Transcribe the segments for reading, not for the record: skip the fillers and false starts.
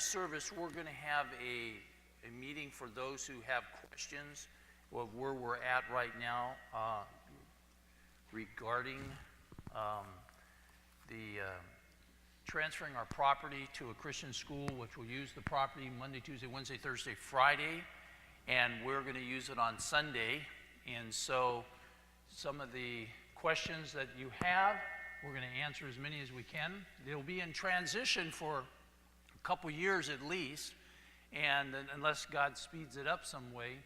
the service, we're going to have a meeting for those who have questions of where we're at right now regarding the transferring our property to a Christian school, which will use the property Monday, Tuesday, Wednesday, Thursday, Friday, and we're going to use it on Sunday. And so some of the questions that you have, we're going to answer as many as we can. It'll be in transition for a couple years at least, and unless God speeds it up some way.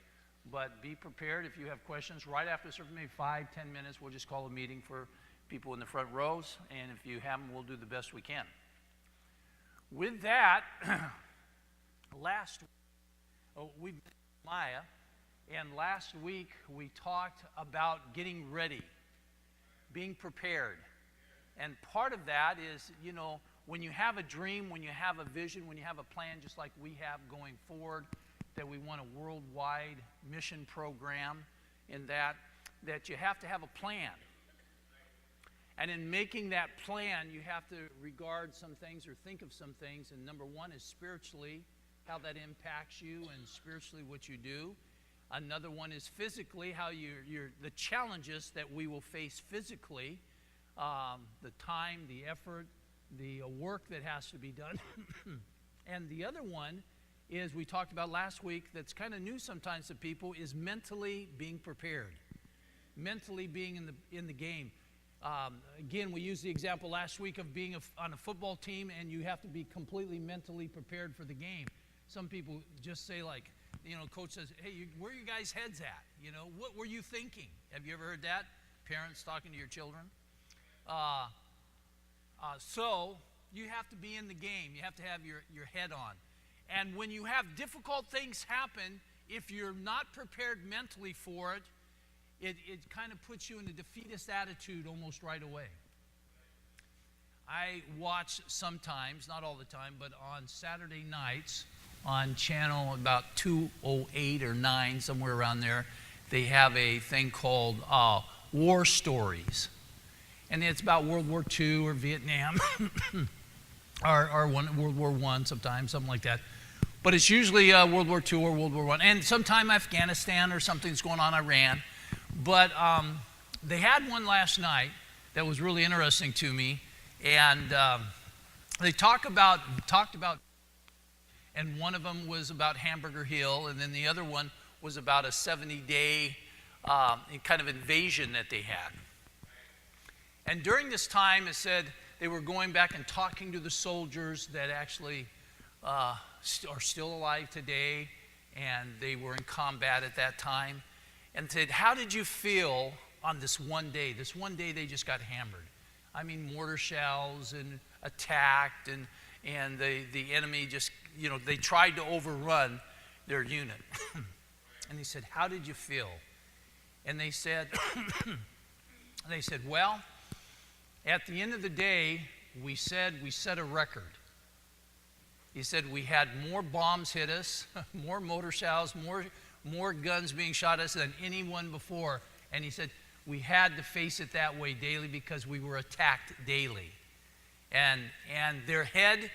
But be prepared if you have questions right after the service, maybe 5-10 minutes. We'll just call a meeting for people in the front rows, and if you have them, we'll do the best we can. With that, last week, we've been in Nehemiah, and last week we talked about getting ready, being prepared. And part of that is, you know, when you have a dream, when you have a vision, when you have a plan, just like we have going forward, that we want a worldwide mission program, in that you have to have a plan. And in making that plan, you have to regard some things or think of some things. And number one is spiritually, how that impacts you and spiritually what you do. Another one is physically, how the challenges that we will face physically, the time, the effort, the work that has to be done. And the other one is, we talked about last week, that's kind of new sometimes to people, is mentally being prepared. Mentally being in the game. Again, we used the example last week of being on a football team, and you have to be completely mentally prepared for the game. Some people just say, like, you know, coach says, hey, where are you guys' heads at? You know, what were you thinking? Have you ever heard that? Parents talking to your children? So you have to be in the game. You have to have your head on. And when you have difficult things happen, if you're not prepared mentally for it, it kind of puts you in a defeatist attitude almost right away. I watch sometimes, not all the time, but on Saturday nights on channel about 208 or 9, somewhere around there, they have a thing called War Stories. And it's about World War II or Vietnam or World War I sometimes, something like that. But it's usually World War II or World War I. And sometime Afghanistan or something's going on, Iran. But they had one last night that was really interesting to me. And they talked about, and one of them was about Hamburger Hill, and then the other one was about a 70-day kind of invasion that they had. And during this time, it said they were going back and talking to the soldiers that actually are still alive today, and they were in combat at that time, and said, how did you feel on this one day? This one day they just got hammered. I mean, mortar shells and attacked, and the enemy just, you know, they tried to overrun their unit. And he said, how did you feel? And they said, well, at the end of the day, we set a record. He said we had more bombs hit us, more mortar shells, more guns being shot at us than anyone before. And he said we had to face it that way daily because we were attacked daily. And their head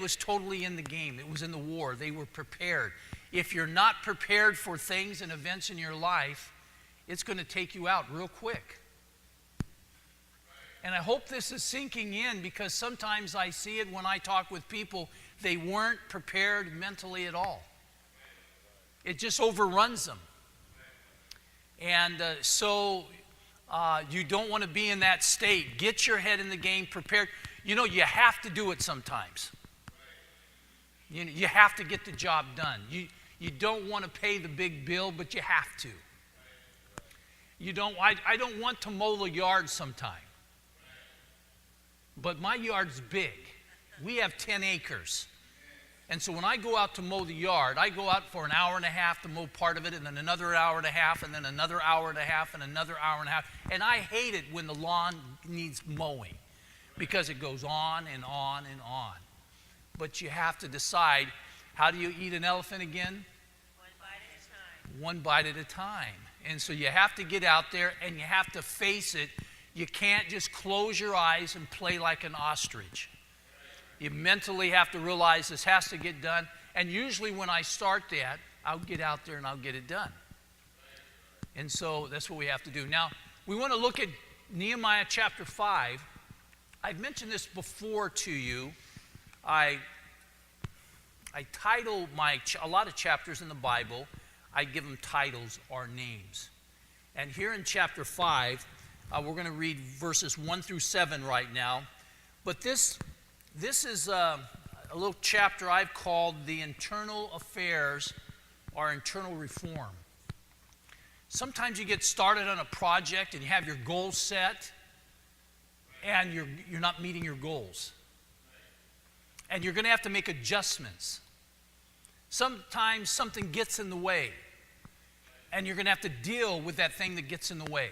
was totally in the game. It was in the war. They were prepared. If you're not prepared for things and events in your life, it's going to take you out real quick. And I hope this is sinking in, because sometimes I see it when I talk with people, they weren't prepared mentally at all. It just overruns them. And so you don't want to be in that state. Get your head in the game, prepared. You know, you have to do it sometimes. You have to get the job done. You don't want to pay the big bill, but you have to. I don't want to mow the yard sometime. But my yard's big. We have 10 acres. And so when I go out to mow the yard, I go out for an hour and a half to mow part of it, and then another hour and a half, and then another hour and a half, and another hour and a half. And I hate it when the lawn needs mowing, because it goes on and on and on. But you have to decide, how do you eat an elephant again? One bite at a time. One bite at a time. And so you have to get out there and you have to face it. You can't just close your eyes and play like an ostrich. You mentally have to realize this has to get done. And usually when I start that, I'll get out there and I'll get it done. And so that's what we have to do. Now, we want to look at Nehemiah chapter 5. I've mentioned this before to you. I title a lot of chapters in the Bible, I give them titles or names. And here in chapter 5, we're going to read verses 1 through 7 right now. But this is a little chapter I've called the internal affairs or internal reform. Sometimes you get started on a project and you have your goals set and you're not meeting your goals. And you're going to have to make adjustments. Sometimes something gets in the way and you're going to have to deal with that thing that gets in the way.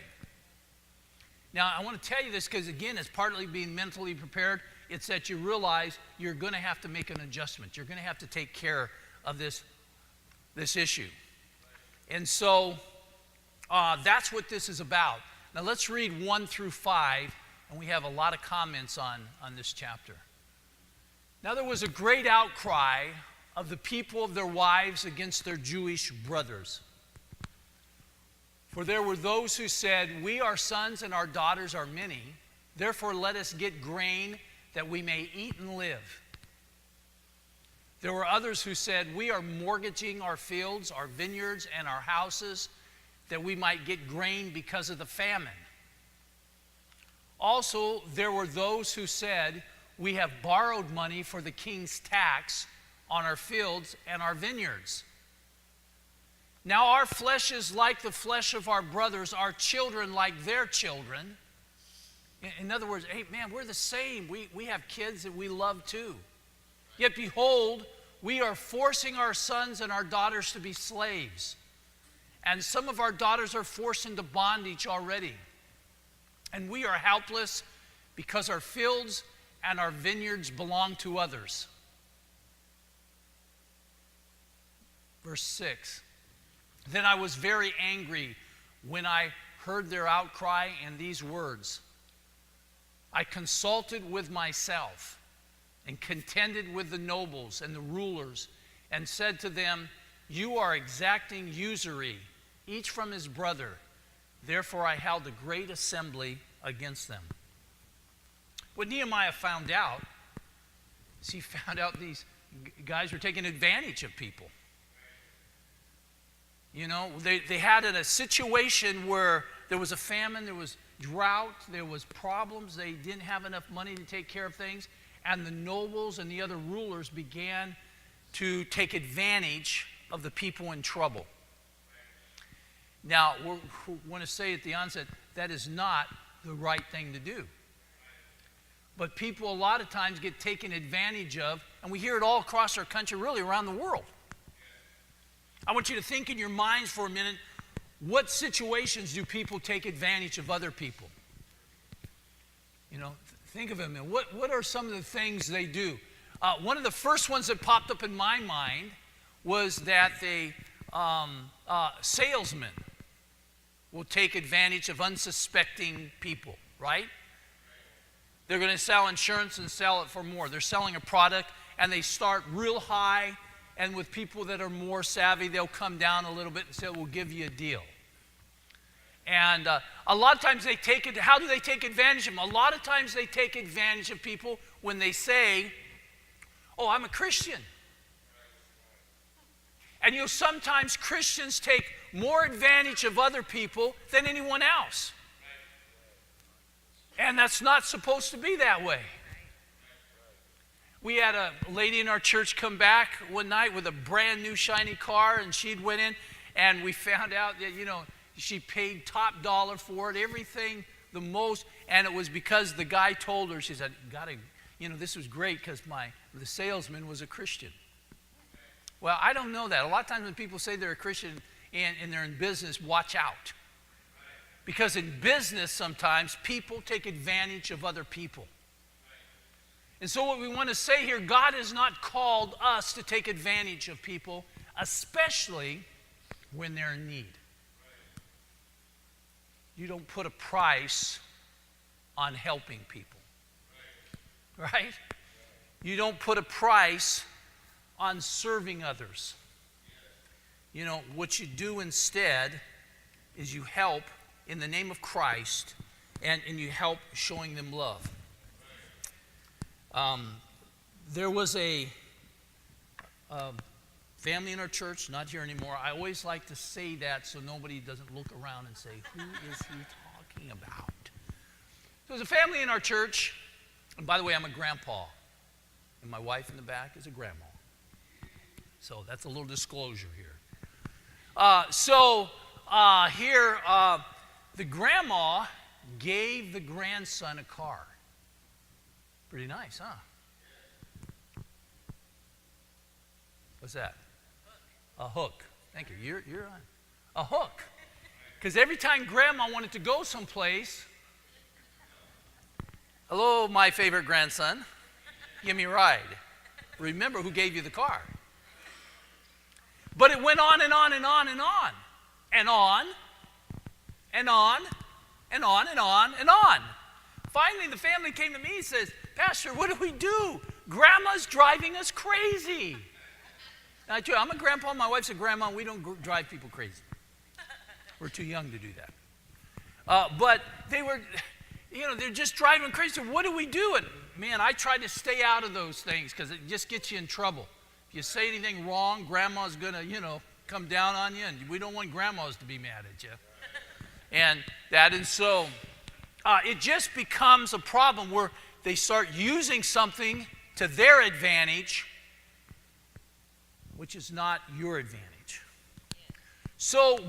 Now, I want to tell you this because, again, it's partly being mentally prepared. It's that you realize you're going to have to make an adjustment. You're going to have to take care of this issue. And so that's what this is about. Now, let's read 1 through 5, and we have a lot of comments on this chapter. Now, there was a great outcry of the people of their wives against their Jewish brothers. For there were those who said, "We, our sons and our daughters are many, therefore let us get grain that we may eat and live." There were others who said, "We are mortgaging our fields, our vineyards, and our houses, that we might get grain because of the famine." Also, there were those who said, "We have borrowed money for the king's tax on our fields and our vineyards. Now our flesh is like the flesh of our brothers, our children like their children." In other words, hey, man, we're the same. We have kids that we love too. "Yet behold, we are forcing our sons and our daughters to be slaves. And some of our daughters are forced into bondage already. And we are helpless because our fields and our vineyards belong to others." Verse 6. "Then I was very angry when I heard their outcry and these words. I consulted with myself and contended with the nobles and the rulers and said to them, 'You are exacting usury, each from his brother.' Therefore I held a great assembly against them." What Nehemiah found out is he found out these guys were taking advantage of people. You know, they had a situation where there was a famine, there was drought, there was problems, they didn't have enough money to take care of things, and the nobles and the other rulers began to take advantage of the people in trouble. Now, we want to say at the onset, that is not the right thing to do. But people a lot of times get taken advantage of, and we hear it all across our country, really around the world. I want you to think in your minds for a minute, what situations do people take advantage of other people? You know, think of them. What are some of the things they do? One of the first ones that popped up in my mind was that salesmen will take advantage of unsuspecting people, right? They're going to sell insurance and sell it for more. They're selling a product and they start real high, and with people that are more savvy, they'll come down a little bit and say, "We'll give you a deal." And a lot of times they take it. How do they take advantage of them? A lot of times they take advantage of people when they say, "Oh, I'm a Christian." And you know, sometimes Christians take more advantage of other people than anyone else. And that's not supposed to be that way. We had a lady in our church come back one night with a brand new shiny car, and she'd went in, and we found out that, you know, she paid top dollar for it, everything the most, and it was because the guy told her, she said, this was great because the salesman was a Christian. Well, I don't know that. A lot of times when people say they're a Christian and they're in business, watch out. Because in business sometimes people take advantage of other people. And so what we want to say here, God has not called us to take advantage of people, especially when they're in need. You don't put a price on helping people. Right? You don't put a price on serving others. You know, what you do instead is you help in the name of Christ, and you help showing them love. There was a family in our church, not here anymore. I always like to say that so nobody doesn't look around and say, who is he talking about? So there's a family in our church, and by the way, I'm a grandpa, and my wife in the back is a grandma. So that's a little disclosure here. Here, the grandma gave the grandson a car. Pretty nice, huh? What's that? A hook. Thank you. You're on. A hook. Because every time grandma wanted to go someplace, hello, my favorite grandson, give me a ride. Remember who gave you the car. But it went on and on and on and on. And on. And on. And on and on and on. Finally, the family came to me and says, Pastor, what do we do? Grandma's driving us crazy. And I tell you, I'm a grandpa. My wife's a grandma. We don't drive people crazy. We're too young to do that. But they were, they're just driving crazy. So what do we do? And man, I try to stay out of those things because it just gets you in trouble. If you say anything wrong, grandma's going to, come down on you. And we don't want grandmas to be mad at you. And so it just becomes a problem where they start using something to their advantage, which is not your advantage. So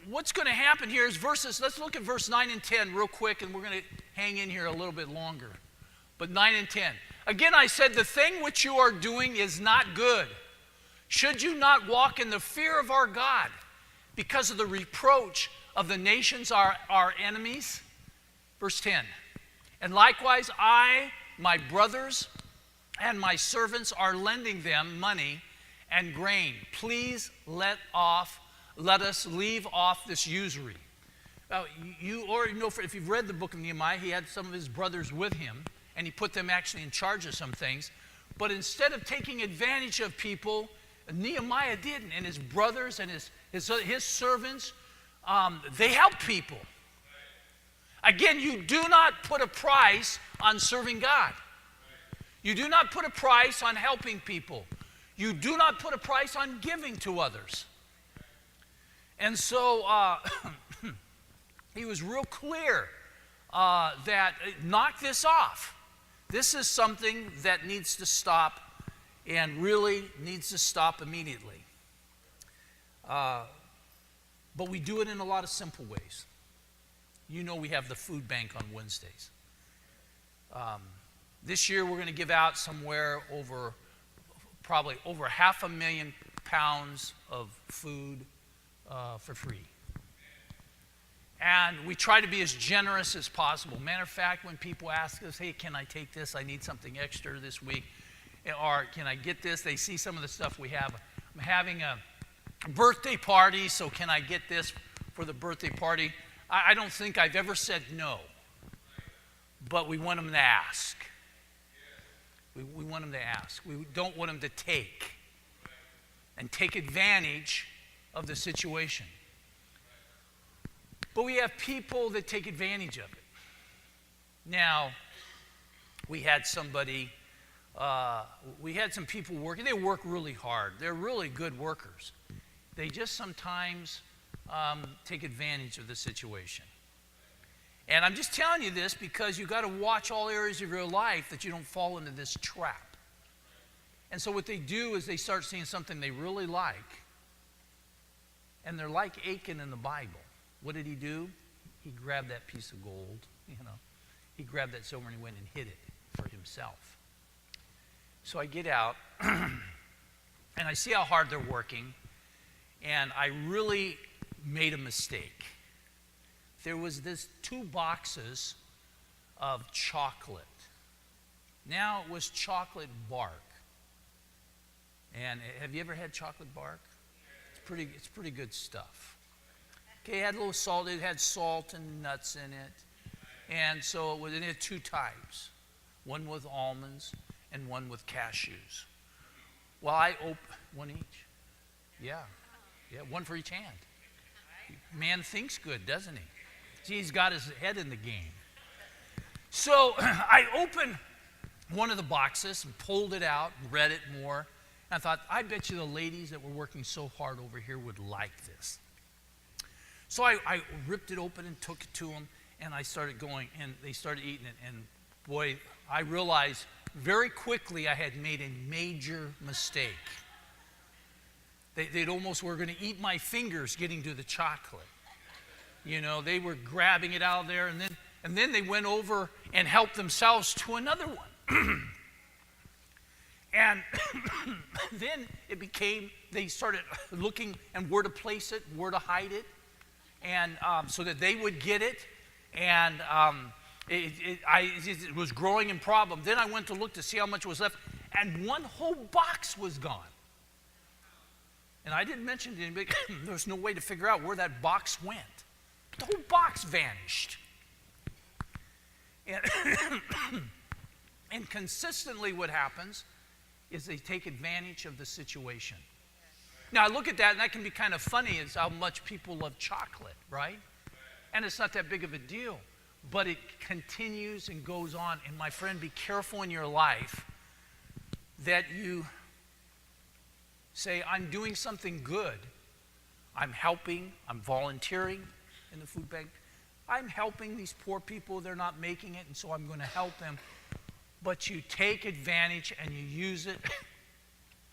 what's going to happen here is let's look at verse 9 and 10 real quick, and we're going to hang in here a little bit longer. But 9 and 10. Again, I said, the thing which you are doing is not good. Should you not walk in the fear of our God because of the reproach of the nations, our enemies? Verse 10. And likewise, I, my brothers, and my servants are lending them money and grain. Please let us leave off this usury. Now, you already know, if you've read the book of Nehemiah, he had some of his brothers with him, and he put them actually in charge of some things. But instead of taking advantage of people, Nehemiah didn't, and his brothers and his servants, they helped people. Again, you do not put a price on serving God. You do not put a price on helping people. You do not put a price on giving to others. And so he was real clear that knock this off. This is something that needs to stop, and really needs to stop immediately. But we do it in a lot of simple ways. We have the food bank on Wednesdays. This year we're going to give out probably over 500,000 pounds of food for free. And we try to be as generous as possible. Matter of fact, when people ask us, hey, can I take this? I need something extra this week. Or can I get this? They see some of the stuff we have. I'm having a birthday party, so can I get this for the birthday party? I don't think I've ever said no. But we want them to ask. We want them to ask. We don't want them to take. And take advantage of the situation. But we have people that take advantage of it. Now, we had some people working. They work really hard. They're really good workers. They just sometimes take advantage of the situation. And I'm just telling you this because you've got to watch all areas of your life that you don't fall into this trap. And so what they do is they start seeing something they really like, and they're like Achan in the Bible. What did he do? He grabbed that piece of gold, He grabbed that silver and he went and hid it for himself. So I get out, and I see how hard they're working, and I really made a mistake. There was this 2 boxes of chocolate. Now it was chocolate bark. And have you ever had chocolate bark? It's pretty good stuff. Okay, it had a little salt. It had salt and nuts in it. And so it had 2 types. One with almonds and one with cashews. Well, I open one each. Yeah, one for each hand. Man thinks good, doesn't he? See, he's got his head in the game. So I opened one of the boxes and pulled it out and read it more. And I thought, I bet you the ladies that were working so hard over here would like this. So I ripped it open and took it to them, and I started going, and they started eating it. And boy, I realized very quickly I had made a major mistake. They'd almost were going to eat my fingers getting to the chocolate. You know, they were grabbing it out of there, and then they went over and helped themselves to another one. And then it became, they started looking and where to place it, where to hide it, and so that they would get it. And it was growing in problem. Then I went to look to see how much was left, and one whole box was gone. And I didn't mention to anybody, there was no way to figure out where that box went. The whole box vanished. And consistently what happens is they take advantage of the situation. Now I look at that, and that can be kind of funny, is how much people love chocolate, right? And it's not that big of a deal. But it continues and goes on. And my friend, be careful in your life that you say, I'm doing something good. I'm helping, I'm volunteering in the food bank. I'm helping these poor people, they're not making it, and so I'm going to help them. But you take advantage and you use it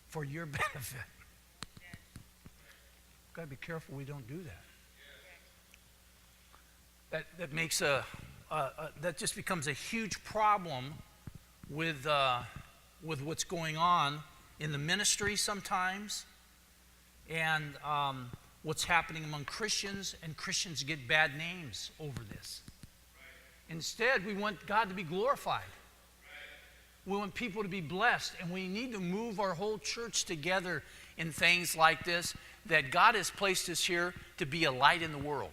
for your benefit. We've got to be careful we don't do that. That makes that just becomes a huge problem with what's going on in the ministry sometimes, and what's happening among Christians, and Christians get bad names over this. Instead, we want God to be glorified. We want people to be blessed, and we need to move our whole church together in things like this, that God has placed us here to be a light in the world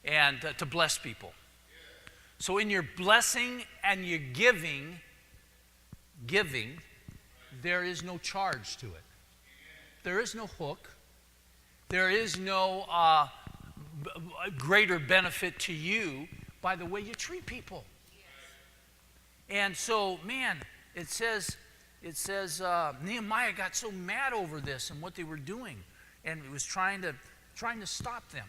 and to bless people. So in your blessing and your giving, there is no charge to it. There is no hook. There is no greater benefit to you by the way you treat people. And so, man, it says Nehemiah got so mad over this and what they were doing, and it was trying to stop them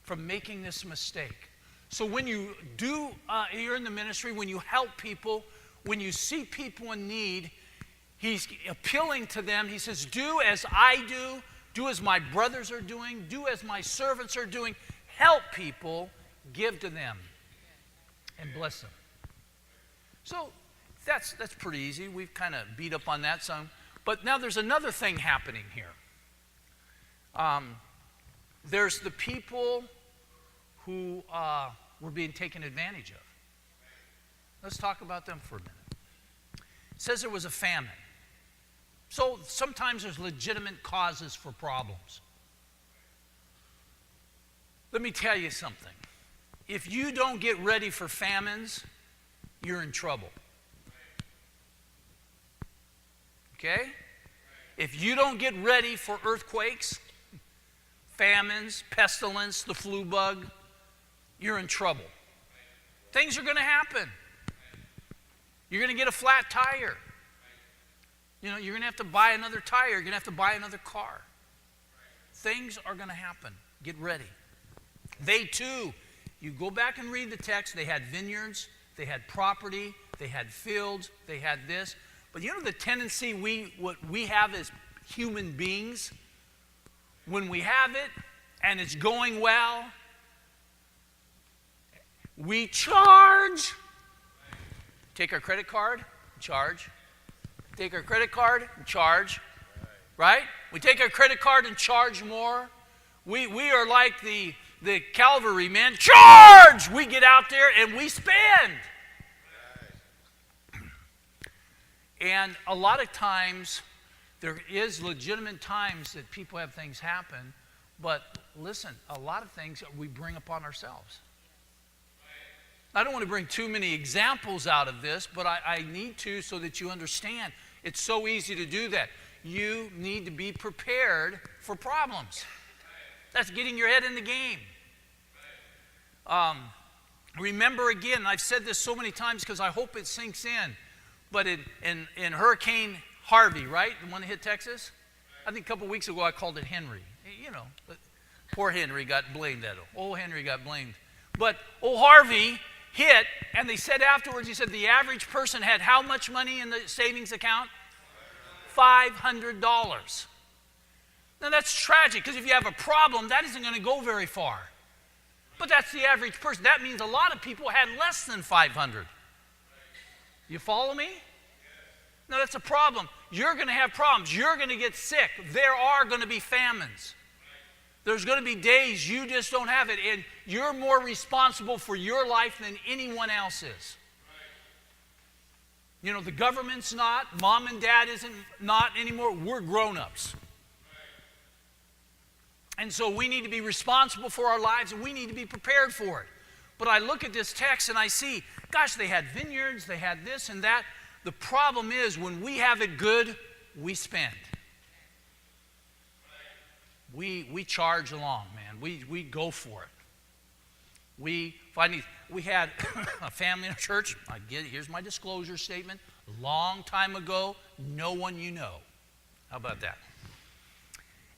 from making this mistake. So when you do, you're in the ministry, when you help people, when you see people in need, he's appealing to them. He says, do as I do as my brothers are doing, do as my servants are doing. Help people, give to them, and bless them. So that's pretty easy. We've kind of beat up on that some. But now there's another thing happening here. There's the people who were being taken advantage of. Let's talk about them for a minute. It says there was a famine. So sometimes there's legitimate causes for problems. Let me tell you something. If you don't get ready for famines, you're in trouble. Okay? If you don't get ready for earthquakes, famines, pestilence, the flu bug, you're in trouble. Things are going to happen. You're going to get a flat tire. You know, you're going to have to buy another tire. You're going to have to buy another car. Things are going to happen. Get ready. They too, you go back and read the text, they had vineyards, they had property, they had fields, they had this. But you know the tendency what we have as human beings? When we have it and it's going well, we charge. Take our credit card, charge. Take our credit card and charge. Right? We take our credit card and charge more. We are like the cavalry men. Charge! We get out there and we spend. And a lot of times, there is legitimate times that people have things happen, but listen, a lot of things we bring upon ourselves. I don't want to bring too many examples out of this, but I need to so that you understand. It's so easy to do that. You need to be prepared for problems. That's getting your head in the game. Remember again, I've said this so many times because I hope it sinks in, but in Hurricane Harvey, right? The one that hit Texas? I think a couple weeks ago I called it Henry. You know, poor Henry got blamed that. Old Henry got blamed. But old Harvey hit, and they said afterwards, he said the average person had how much money in the savings account? $500. Now that's tragic, because if you have a problem, that isn't going to go very far. But that's the average person. That means a lot of people had less than 500. You follow me? No, that's a problem. You're going to have problems. You're going to get sick. There are going to be famines. There's going to be days you just don't have it, and you're more responsible for your life than anyone else is. You know, the government's not, mom and dad isn't not anymore. We're grown-ups. And so we need to be responsible for our lives, and we need to be prepared for it. But I look at this text and I see, gosh, they had vineyards, they had this and that. The problem is when we have it good, we spend. We charge along, man. We go for it. We had a family in a church. I get it. Here's my disclosure statement. A long time ago, no one you know. How about that?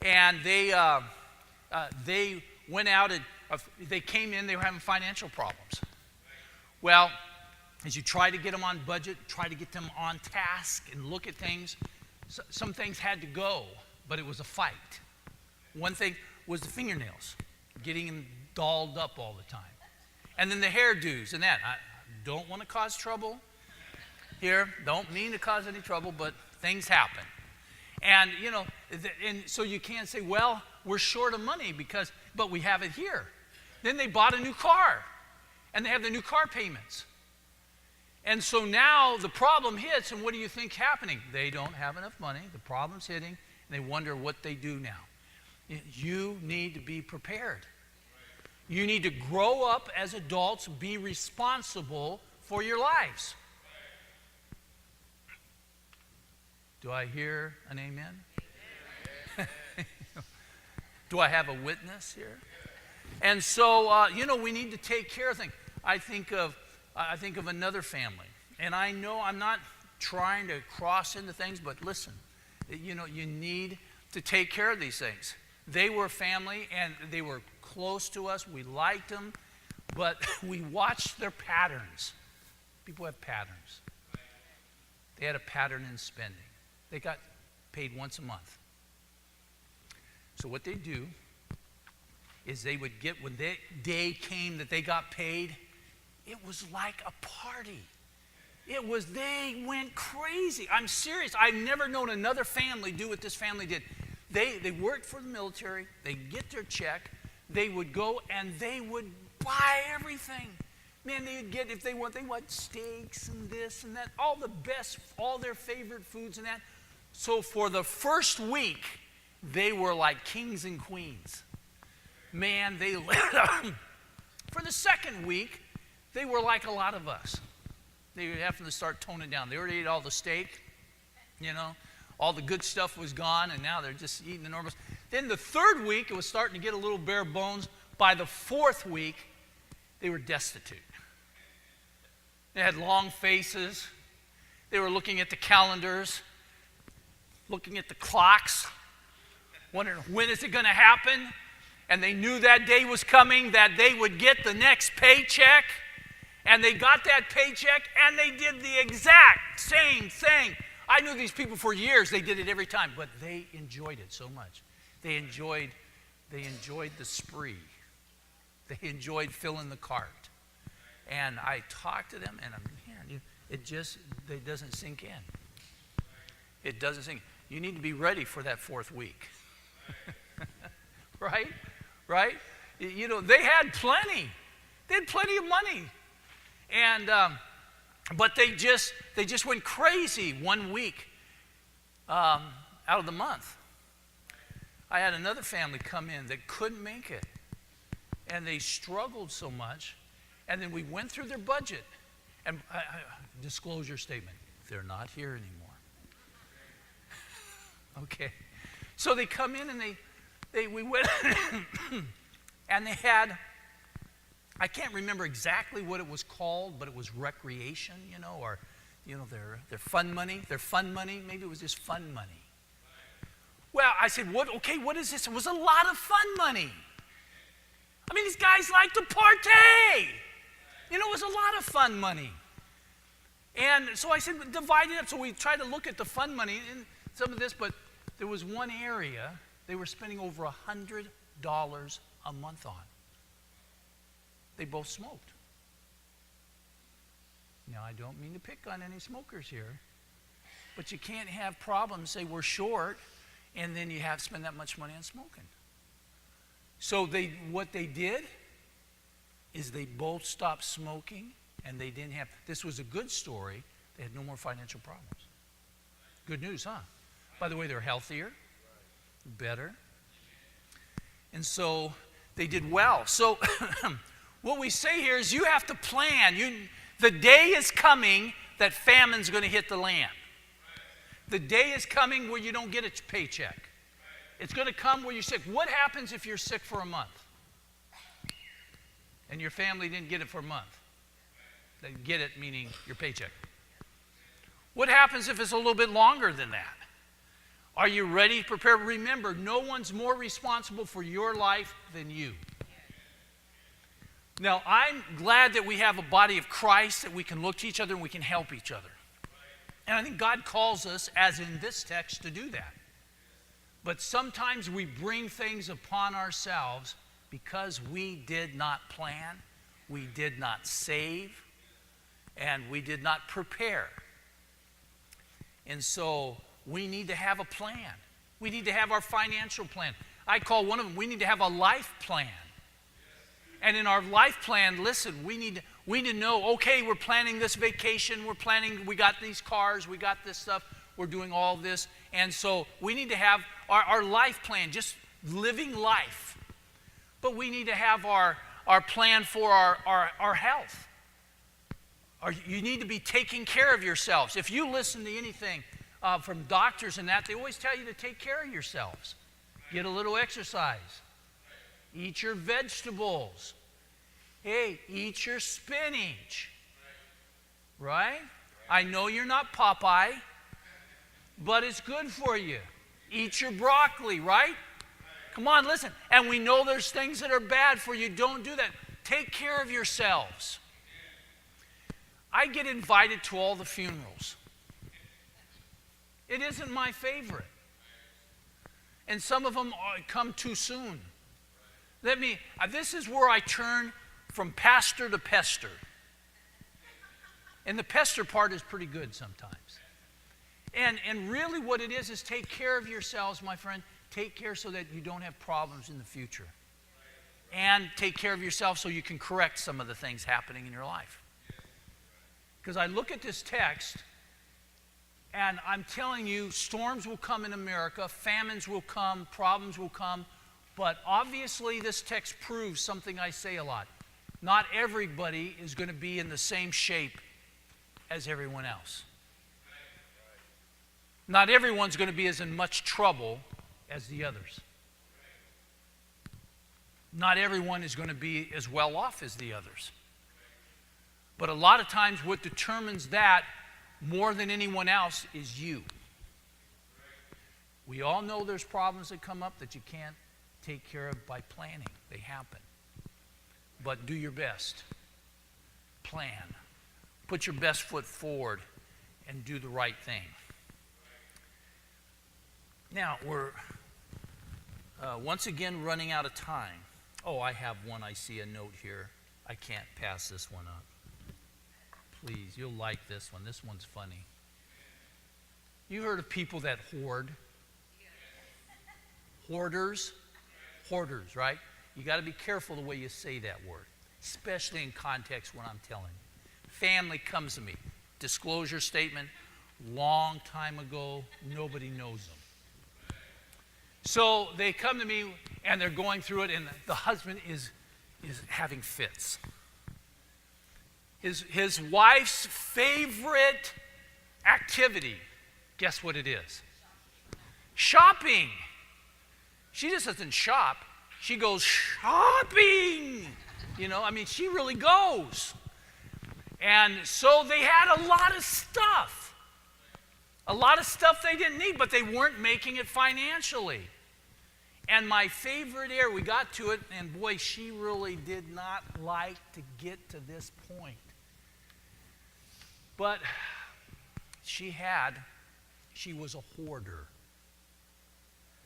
And they went out and they came in. They were having financial problems. Well, as you try to get them on budget, try to get them on task, and look at things, some things had to go, but it was a fight. One thing was the fingernails, getting them dolled up all the time. And then the hairdos and that. I don't want to cause trouble here. Don't mean to cause any trouble, but things happen. And, you know, and so you can't say, well, we're short of money but we have it here. Then they bought a new car, and they have the new car payments. And so now the problem hits, and what do you think happening? They don't have enough money. The problem's hitting, and they wonder what they do now. You need to be prepared. You need to grow up as adults, be responsible for your lives. Do I hear an amen? Do I have a witness here? And so, we need to take care of things. I think of another family, and I know I'm not trying to cross into things, but listen, you need to take care of these things. They were family, and they were close to us. We liked them, but we watched their patterns. People have patterns. They had a pattern in spending. They got paid once a month. So what they do is they would get, when the day came that they got paid, it was like a party. They went crazy. I'm serious. I've never known another family do what this family did. They worked for the military. They get their check. They would go and they would buy everything. Man, they would get, if they want steaks and this and that, all the best, all their favorite foods and that. So for the first week, they were like kings and queens. Man, for the second week, they were like a lot of us. They were having to start toning down. They already ate all the steak, all the good stuff was gone, and now they're just eating the normal. Then the third week, it was starting to get a little bare bones. By the fourth week, they were destitute. They had long faces. They were looking at the calendars, looking at the clocks, wondering, when is it going to happen? And they knew that day was coming, that they would get the next paycheck. And they got that paycheck, and they did the exact same thing. I knew these people for years. They did it every time, but they enjoyed it so much. They enjoyed the spree. They enjoyed filling the cart. And I talked to them, and it doesn't sink in. It doesn't sink in. You need to be ready for that fourth week. Right? They had plenty. They had plenty of money. And but they just went crazy 1 week out of the month. I had another family come in that couldn't make it, and they struggled so much. And then we went through their budget. And disclosure statement, they're not here anymore. Okay. So they come in and we went and they had, I can't remember exactly what it was called, but it was recreation, or their fun money. Their fun money, maybe it was just fun money. Well, I said, what is this? It was a lot of fun money. I mean, these guys like to partay. It was a lot of fun money. And so I said, divide it up. So we tried to look at the fun money and some of this, but there was one area they were spending over $100 a month on. They both smoked. Now, I don't mean to pick on any smokers here, but you can't have problems, say we're short, and then you have to spend that much money on smoking. So what they did is they both stopped smoking, and they didn't have, this was a good story, they had no more financial problems. Good news, huh? By the way, they're healthier, better. And so they did well. So what we say here is you have to plan. The day is coming that famine's going to hit the land. The day is coming where you don't get a paycheck. It's going to come where you're sick. What happens if you're sick for a month and your family didn't get it for a month? They get it, meaning your paycheck. What happens if it's a little bit longer than that? Are you ready, prepared? Remember, no one's more responsible for your life than you. Now, I'm glad that we have a body of Christ, that we can look to each other and we can help each other. And I think God calls us, as in this text, to do that. But sometimes we bring things upon ourselves because we did not plan, we did not save, and we did not prepare. And so we need to have a plan. We need to have our financial plan. I call one of them, we need to have a life plan. And in our life plan, listen, we need to know, okay, we're planning this vacation, we got these cars, we got this stuff, we're doing all this. And so we need to have our life plan, just living life. But we need to have our plan for our health. You need to be taking care of yourselves. If you listen to anything from doctors and that, they always tell you to take care of yourselves. Get a little exercise. Eat your vegetables. Hey, eat your spinach. Right? I know you're not Popeye, but it's good for you. Eat your broccoli, right? Come on, listen. And we know there's things that are bad for you. Don't do that. Take care of yourselves. I get invited to all the funerals. It isn't my favorite. And some of them come too soon. This is where I turn from pastor to pester. And the pester part is pretty good sometimes. And really what it is take care of yourselves, my friend. Take care so that you don't have problems in the future. And take care of yourself so you can correct some of the things happening in your life. Because I look at this text, and I'm telling you, storms will come in America, famines will come, problems will come, but obviously this text proves something I say a lot. Not everybody is going to be in the same shape as everyone else. Not everyone's going to be as in much trouble as the others. Not everyone is going to be as well off as the others. But a lot of times what determines that more than anyone else is you. We all know there's problems that come up that you can't take care of by planning. They happen. But do your best. Plan. Put your best foot forward and do the right thing. Now, we're once again running out of time. Oh, I have one. I see a note here. I can't pass this one up. Please, you'll like this one. This one's funny. You heard of people that hoard? Hoarders? Hoarders, right? You got to be careful the way you say that word, especially in context when I'm telling you. Family comes to me. Disclosure statement, long time ago, nobody knows them. So they come to me and they're going through it, and the husband is having fits. His wife's favorite activity, guess what it is? Shopping. She just doesn't shop. She goes shopping. She really goes. And so they had a lot of stuff. A lot of stuff they didn't need, but they weren't making it financially. And my favorite area, we got to it, and boy, she really did not like to get to this point. But she was a hoarder.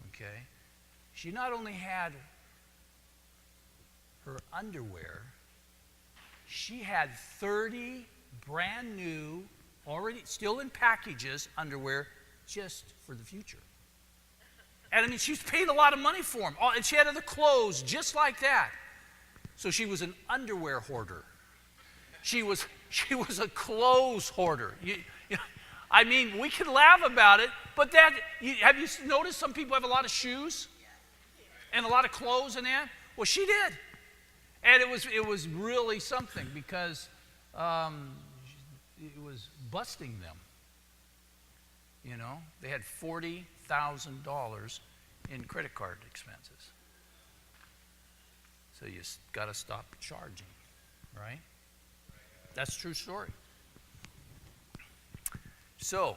Okay? She not only had her underwear, she had 30 brand new, already still in packages, underwear just for the future. And she was paying a lot of money for them. And she had other clothes just like that. So she was an underwear hoarder. She was a clothes hoarder. We can laugh about it, but have you noticed some people have a lot of shoes and a lot of clothes and that? Well, she did. And it was really something because it was busting them. They had $40,000 in credit card expenses. So you got to stop charging, right? That's a true story. So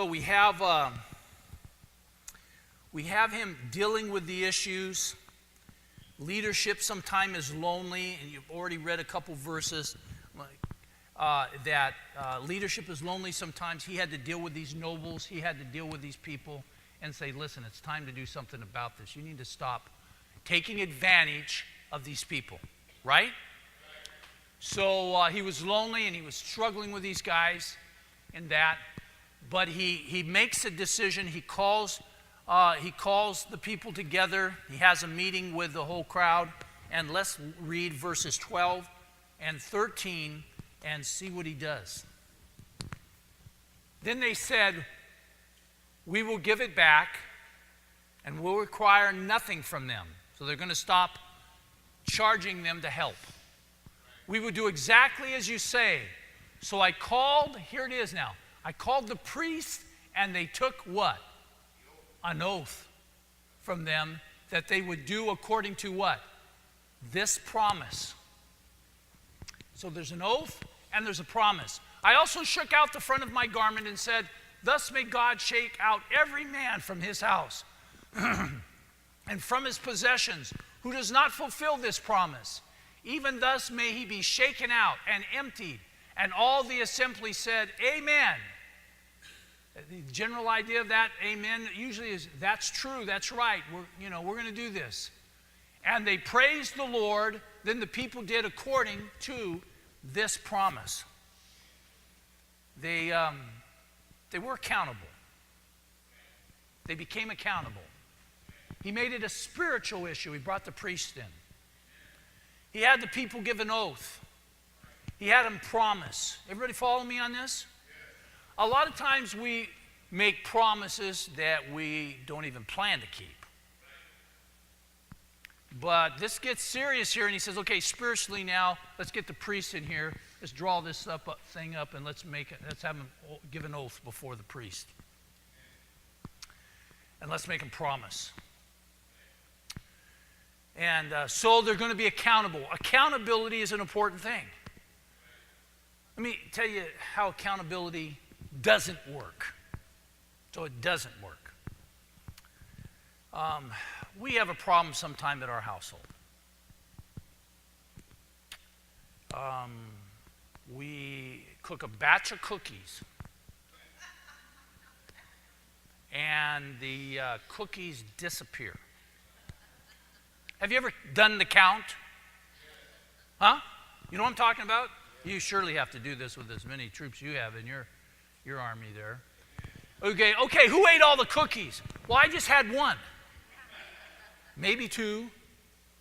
we have him dealing with the issues. Leadership sometimes is lonely, and you've already read a couple verses that leadership is lonely sometimes. He had to deal with these nobles. He had to deal with these people and say, listen, it's time to do something about this. You need to stop taking advantage of these people, right? So he was lonely and he was struggling with these guys and that. But he makes a decision. He calls the people together. He has a meeting with the whole crowd. And let's read verses 12 and 13 and see what he does. Then they said, we will give it back and we'll require nothing from them. So they're going to stop charging them to help. We will do exactly as you say. So I called, here it is now. I called the priests and they took what? An oath from them that they would do according to what? This promise. So there's an oath and there's a promise. I also shook out the front of my garment and said, thus may God shake out every man from his house and from his possessions who does not fulfill this promise. Even thus may he be shaken out and emptied. And all the assembly said, amen. The general idea of that, amen, usually is, that's true, that's right. We're going to do this. And they praised the Lord. Then the people did according to this promise. They were accountable. They became accountable. He made it a spiritual issue. He brought the priest in. He had the people give an oath. He had them promise. Everybody follow me on this? A lot of times we make promises that we don't even plan to keep. But this gets serious here, and he says, okay, spiritually now, let's get the priest in here. Let's draw this thing up, and let's have him give an oath before the priest. And let's make him promise. And so they're going to be accountable. Accountability is an important thing. Let me tell you how accountability doesn't work. So it doesn't work. We have a problem sometime at our household. We cook a batch of cookies. And the cookies disappear. Have you ever done the count? Huh? You know what I'm talking about? You surely have to do this with as many troops you have in your army there. Okay, who ate all the cookies? Well, I just had one. Maybe two.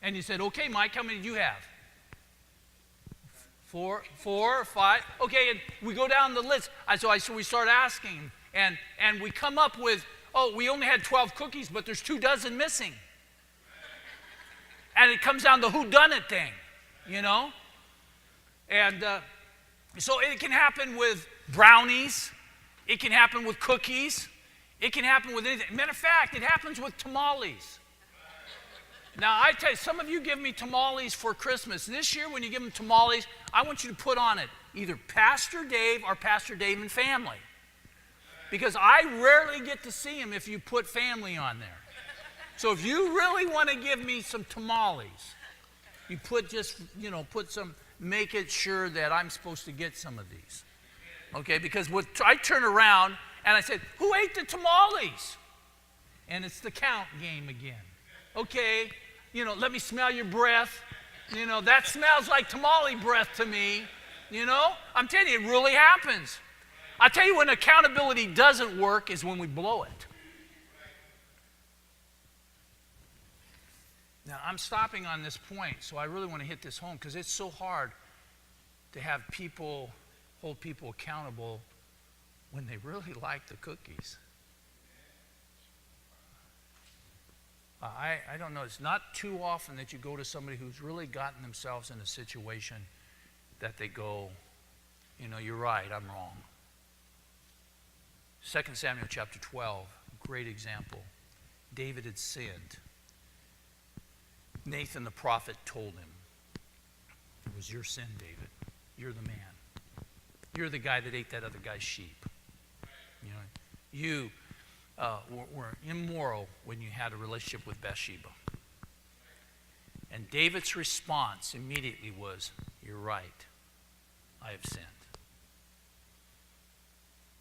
And you said, okay, Mike, how many do you have? Four or five. Okay, and we go down the list. So we start asking, and we come up with, we only had 12 cookies, but there's 2 dozen missing. And it comes down to whodunit thing, And so it can happen with brownies. It can happen with cookies. It can happen with anything. Matter of fact, it happens with tamales. Now, I tell you, some of you give me tamales for Christmas. This year, when you give them tamales, I want you to put on it either Pastor Dave or Pastor Dave and family. Because I rarely get to see him if you put family on there. So if you really want to give me some tamales, you put just, put some, make it sure that I'm supposed to get some of these. Okay, because I turn around and I said, who ate the tamales? And it's the count game again. Okay, let me smell your breath. That smells like tamale breath to me. I'm telling you, it really happens. I tell you when accountability doesn't work is when we blow it. Now, I'm stopping on this point, so I really want to hit this home because it's so hard to have people hold people accountable when they really like the cookies. I don't know. It's not too often that you go to somebody who's really gotten themselves in a situation that they go, you're right, I'm wrong. 2 Samuel chapter 12, great example. David had sinned. Nathan the prophet told him, it was your sin, David. You're the man. You're the guy that ate that other guy's sheep. You were immoral when you had a relationship with Bathsheba. And David's response immediately was, you're right. I have sinned.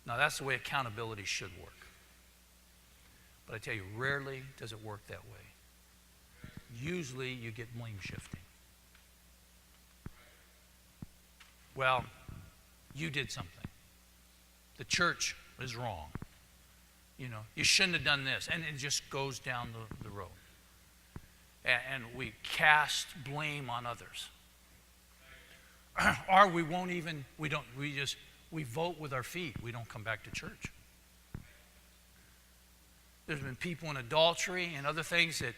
Now, that's the way accountability should work. But I tell you, rarely does it work that way. Usually, you get blame shifting. Well, you did something. The church is wrong. You shouldn't have done this. And it just goes down the road. And we cast blame on others. Or we won't even, we vote with our feet. We don't come back to church. There's been people in adultery and other things that,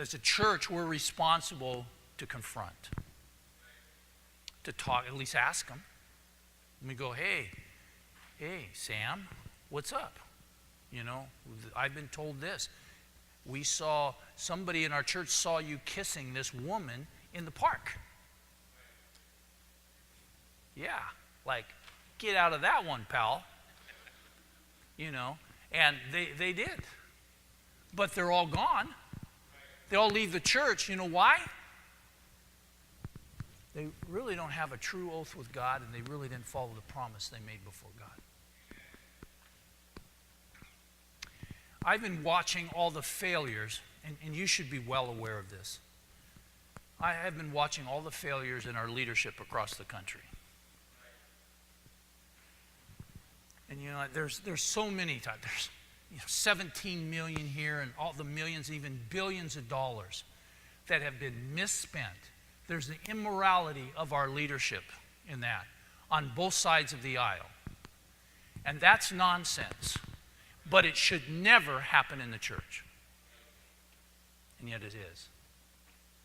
as a church, we're responsible to confront. To talk, at least ask them. And we go, hey, Sam, what's up? I've been told this. We saw, somebody in our church saw you kissing this woman in the park. Yeah, get out of that one, pal. And they did. But they're all gone. They all leave the church. You know why? They really don't have a true oath with God, and they really didn't follow the promise they made before God. I've been watching all the failures, and you should be well aware of this. I have been watching all the failures in our leadership across the country. And there's so many times. There's 17 million here, and all the millions, even billions of dollars that have been misspent. There's the immorality of our leadership in that, on both sides of the aisle. And that's nonsense. But it should never happen in the church. And yet it is.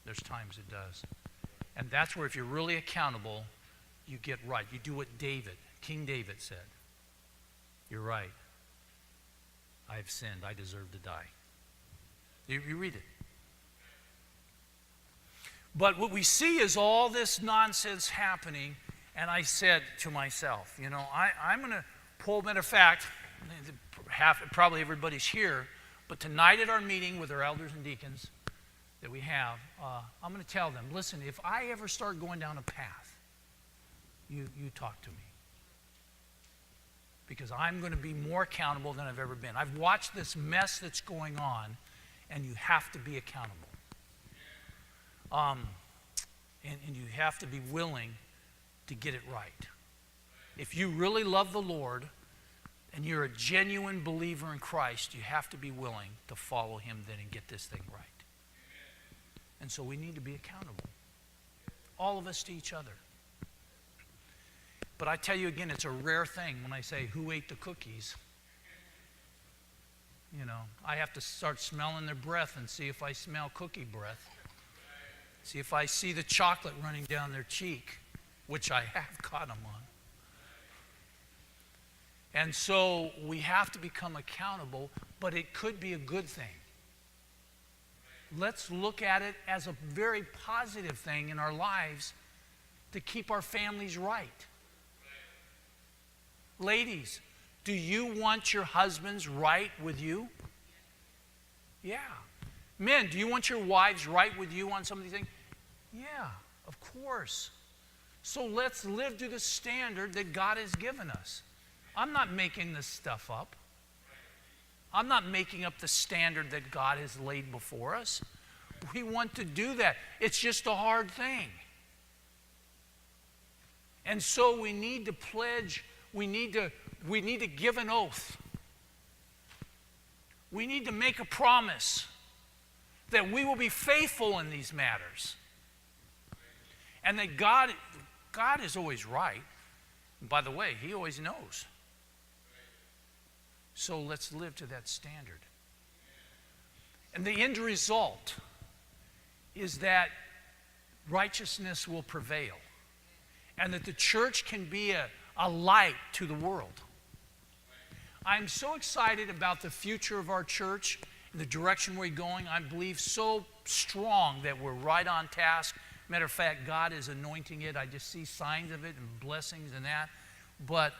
There's times it does. And that's where if you're really accountable, you get right. You do what King David said. You're right. I have sinned. I deserve to die. You read it. But what we see is all this nonsense happening, and I said to myself, I'm going to pull, matter of fact, probably everybody's here, but tonight at our meeting with our elders and deacons that we have, I'm going to tell them, listen, if I ever start going down a path, you talk to me. Because I'm going to be more accountable than I've ever been. I've watched this mess that's going on, and you have to be accountable. And you have to be willing to get it right. If you really love the Lord and you're a genuine believer in Christ, you have to be willing to follow him then and get this thing right. And so we need to be accountable. All of us to each other. But I tell you again, it's a rare thing when I say, who ate the cookies? I have to start smelling their breath and see if I smell cookie breath. See if I see the chocolate running down their cheek. which I have caught them on. And so we have to become accountable, but it could be a good thing. Let's look at it as a very positive thing in our lives to keep our families right. Ladies, do you want your husbands right with you? Yeah. Men, do you want your wives right with you on some of these things? Yeah, of course. So let's live to the standard that God has given us. I'm not making this stuff up. I'm not making up the standard that God has laid before us. We want to do that. It's just a hard thing. And so we need to pledge, we need to give an oath. We need to make a promise that we will be faithful in these matters. And that God is always right. And by the way, He always knows. So let's live to that standard. And the end result is that righteousness will prevail. And that the church can be a light to the world. I'm so excited about the future of our church and the direction we're going. I believe so strong that we're right on task. Matter of fact, God is anointing it. I just see signs of it and blessings and that. But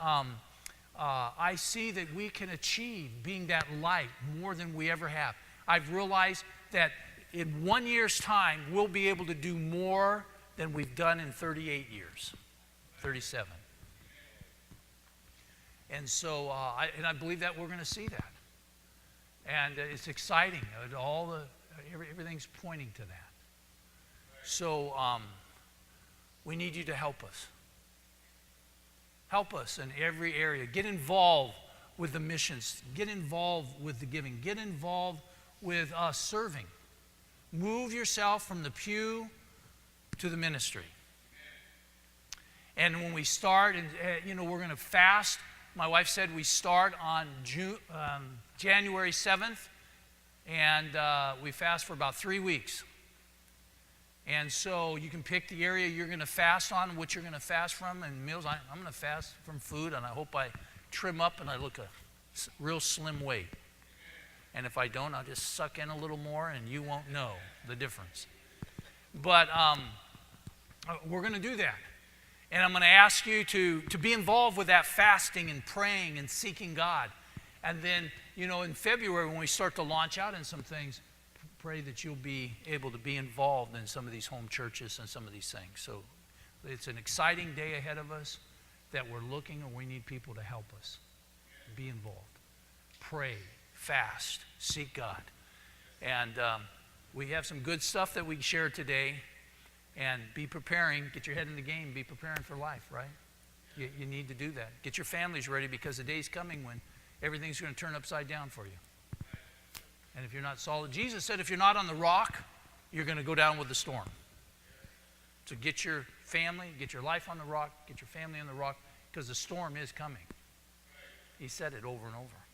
I see that we can achieve being that light more than we ever have. I've realized that in 1 year's time, we'll be able to do more than we've done in 38 years, 37. And so, I believe that we're going to see that. And it's exciting. Everything's pointing to that. So, we need you to help us. Help us in every area. Get involved with the missions. Get involved with the giving. Get involved with serving. Move yourself from the pew to the ministry. And when we start, and we're going to fast. My wife said we start on January 7th, and we fast for about 3 weeks. And so you can pick the area you're going to fast on, what you're going to fast from, and meals. I'm going to fast from food, and I hope I trim up and I look a real slim weight. And if I don't, I'll just suck in a little more, and you won't know the difference. But we're going to do that. And I'm going to ask you to be involved with that fasting and praying and seeking God. And then, in February, when we start to launch out in some things, pray that you'll be able to be involved in some of these home churches and some of these things. So it's an exciting day ahead of us that we're looking, and we need people to help us. Be involved. Pray, fast, seek God. And we have some good stuff that we shared today. And be preparing, get your head in the game, be preparing for life, right? You need to do that. Get your families ready, because the day's coming when everything's going to turn upside down for you. And if you're not solid, Jesus said if you're not on the rock, you're going to go down with the storm. So get your family, get your life on the rock, get your family on the rock, because the storm is coming. He said it over and over.